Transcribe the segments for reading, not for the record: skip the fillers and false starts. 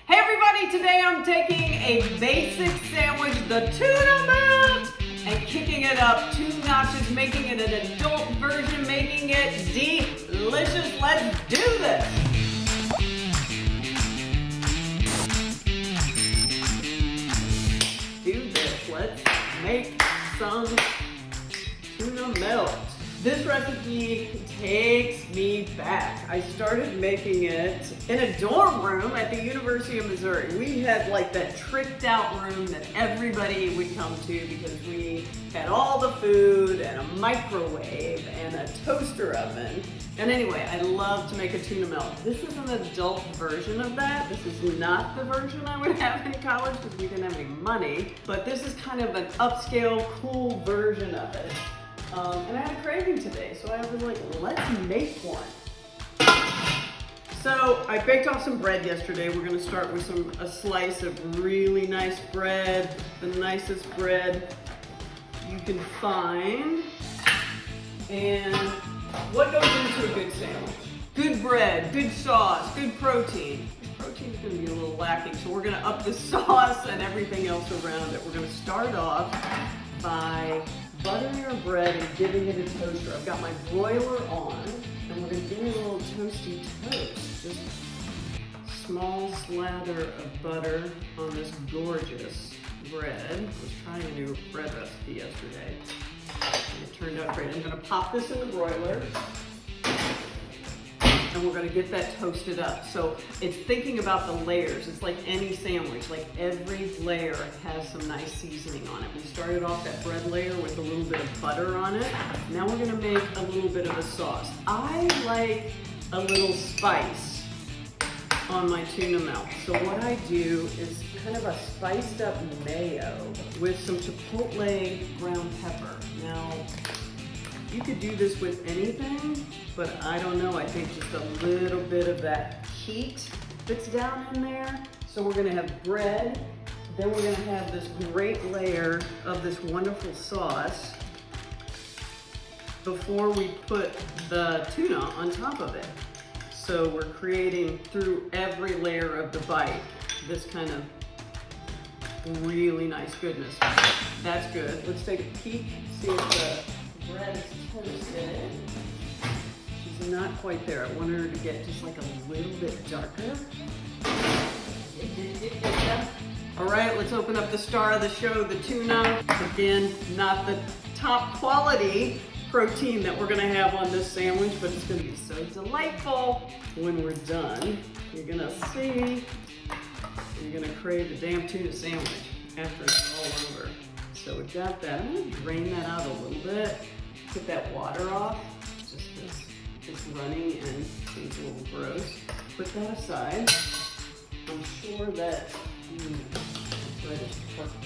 Hey everybody, today I'm taking a basic sandwich, the tuna melt, and kicking it up 2 notches, making it an adult version, making it delicious. Let's do this. Let's make some tuna melt. This recipe takes me back. I started making it in a dorm room at the University of Missouri. We had like that tricked out room that everybody would come to because we had all the food and a microwave and a toaster oven. And anyway, I love to make a tuna melt. This is an adult version of that. This is not the version I would have in college because we didn't have any money. But this is kind of an upscale, cool version of it. And I had a craving today, so I was like, let's make one. So I baked off some bread yesterday. We're gonna start with a slice of really nice bread, the nicest bread you can find. And what goes into a good sandwich? Good bread, good sauce, good protein. Protein's gonna be a little lacking, so we're gonna up the sauce and everything else around it. We're gonna start off by buttering our bread and giving it a toaster. I've got my broiler on, and we're gonna give it a little toasty toast. Just a small slather of butter on this gorgeous bread. I was trying a new bread recipe yesterday, and it turned out great. I'm gonna pop this in the broiler, and we're gonna get that toasted up. So it's thinking about the layers. It's like any sandwich, like every layer has some nice seasoning on it. We started off that bread layer with a little bit of butter on it. Now we're gonna make a little bit of a sauce. I like a little spice on my tuna melt. So what I do is kind of a spiced up mayo with some chipotle ground pepper. Now, you could do this with anything, but I don't know, I think just a little bit of that heat that's down in there. So we're gonna have bread, then we're gonna have this great layer of this wonderful sauce before we put the tuna on top of it. So we're creating through every layer of the bite, this kind of really nice goodness. That's good. Let's take a peek, see if the bread is toasted. She's not quite there. I want her to get just like a little bit darker. All right, let's open up the star of the show, the tuna. Again, not the top quality protein that we're gonna have on this sandwich, but it's gonna be so delightful when we're done. You're gonna see, you're gonna crave the damn tuna sandwich after it's all over. So we've got that. I'm gonna drain that out a little bit, put that water off. Just this running and seems a little gross. Put that aside. I'm sure that the bread is perfect.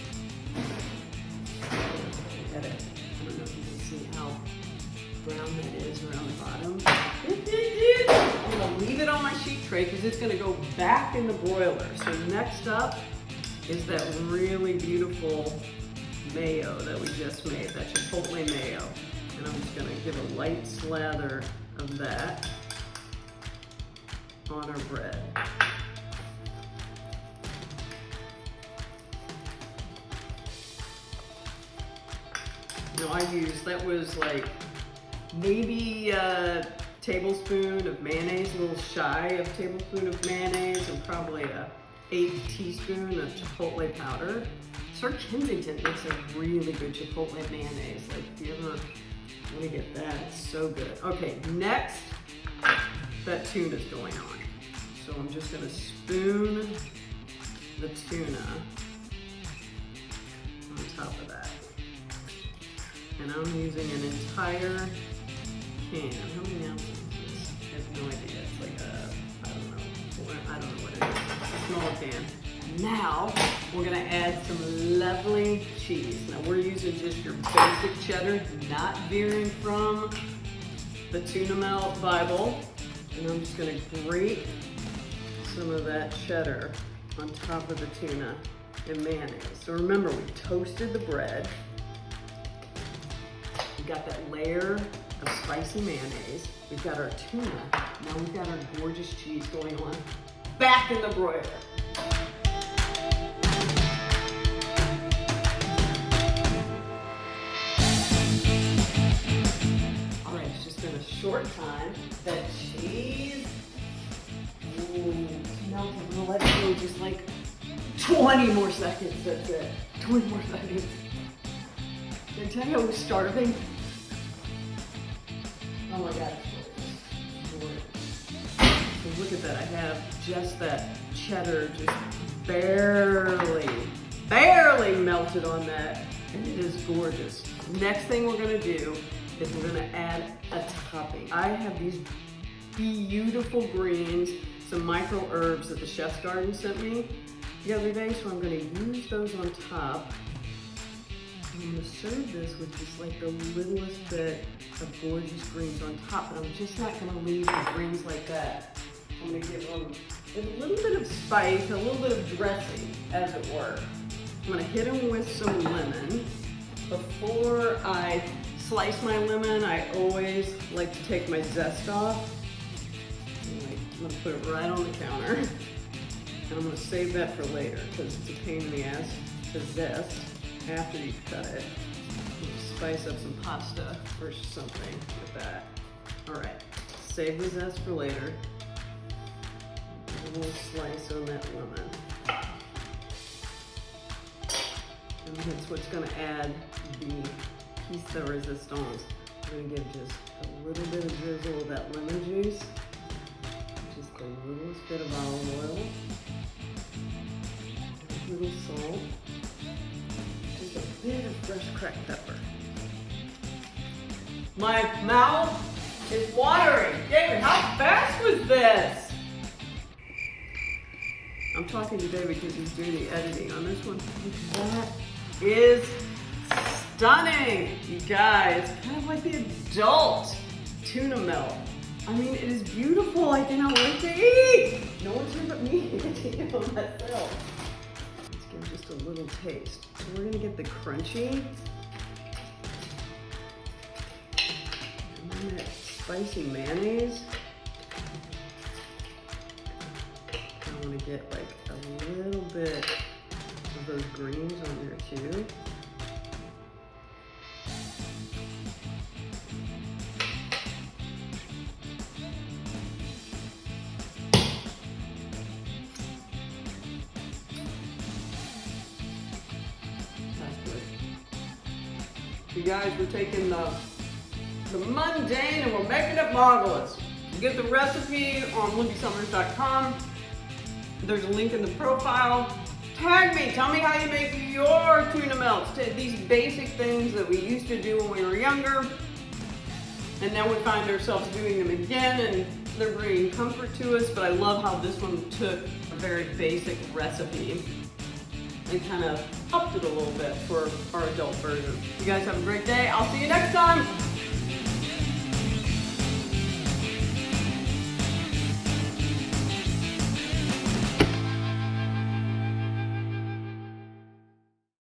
Look at it. I don't know if you can see how brown that is around the bottom. I'm gonna leave it on my sheet tray because it's gonna go back in the broiler. So next up is that really beautiful mayo that we just made, that chipotle mayo. And I'm just gonna give a light slather of that on our bread. That was like maybe a tablespoon of mayonnaise, a little shy of a tablespoon of mayonnaise, and probably a 1/8 teaspoon of chipotle powder. Sir Kensington makes a really good chipotle mayonnaise. Like if you ever want to get that, it's so good. Okay, next, that tuna's going on. So I'm just gonna spoon the tuna on top of that. And I'm using an entire can. How many ounces is this? I have no idea. It's like I don't know what it is. It's a small can. Now, we're gonna add some lovely cheese. Now we're using just your basic cheddar, not veering from the Tuna Melt Bible. And I'm just gonna grate some of that cheddar on top of the tuna and mayonnaise. So remember, we toasted the bread. We got that layer of spicy mayonnaise. We've got our tuna. Now we've got our gorgeous cheese going on back in the broiler. short time. That cheese, ooh, melted. I'm gonna let it go just like 20 more seconds, that's it. 20 more seconds. Did I tell you I was starving? Oh my God, it's gorgeous. So look at that, I have just that cheddar just barely melted on that, and it is gorgeous. Next thing we're gonna do is we're gonna add a topping. I have these beautiful greens, some micro herbs that the Chef's Garden sent me the other day, so I'm gonna use those on top. I'm gonna serve this with just like the littlest bit of gorgeous greens on top, but I'm just not gonna leave the greens like that. I'm gonna give them a little bit of spice, a little bit of dressing, as it were. I'm gonna hit them with some lemon. Before I slice my lemon, I always like to take my zest off. I'm gonna put it right on the counter. And I'm gonna save that for later because it's a pain in the ass to zest after you cut it. Spice up some pasta or something with that. All right, save the zest for later. A little slice on that lemon. And that's what's gonna add the piece de resistance. I'm gonna give just a little bit of drizzle of that lemon juice. Just the littlest bit of olive oil. A little salt. Just a bit of fresh cracked pepper. My mouth is watering. David, how fast was this? I'm talking to David because he's doing the editing on this one. That is stunning, you guys. Kind of like the adult tuna melt. I mean, it is beautiful. I cannot wait to eat. No one's here but me. I get to eat it on myself. Let's give just a little taste. So we're gonna get the crunchy. And then that spicy mayonnaise. I want to get like a little bit of those greens on there too. That's good. You guys, we're taking the mundane and we're making it marvelous. You get the recipe on libbiesummers.com. There's a link in the profile. Tag me, tell me how you make your tuna melts. These basic things that we used to do when we were younger, and now we find ourselves doing them again, and they're bringing comfort to us, but I love how this one took a very basic recipe and kind of upped it a little bit for our adult version. You guys have a great day. I'll see you next time.